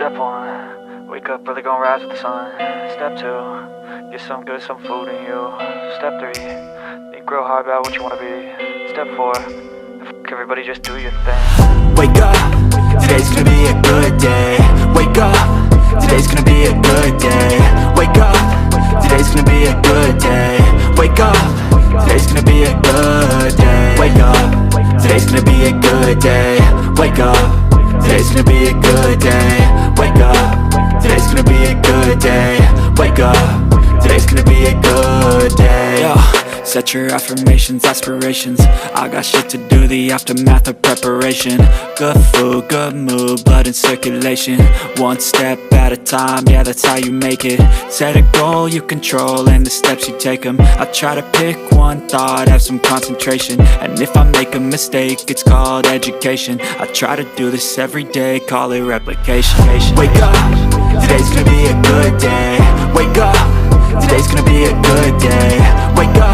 Step 1, wake up early, gonna rise with the sun. Step 2, get some good, some food in you. Step 3, think real hard about what you wanna be. Step 4, everybody just do your thing. Wake up, today's gonna be a good day. Wake up, today's gonna be a good day. Wake up, today's gonna be a good day. Wake up, today's gonna be a good day. Wake up, today's gonna be a good day. Wake up, today's gonna be a good day. Wake up, today's gonna be a good day. Wake up, today's gonna be a good day. Yo, set your affirmations, aspirations. I got shit to do, the aftermath of preparation. Good food, good mood, blood in circulation. One step at a time, yeah, that's how you make it. Set a goal you control and the steps you take them. I try to pick one thought, have some concentration. And if I make a mistake, it's called education. I try to do this every day, call it replication. Wake up, today's gonna be a good day. Wake up, today's gonna be a good day. Wake up,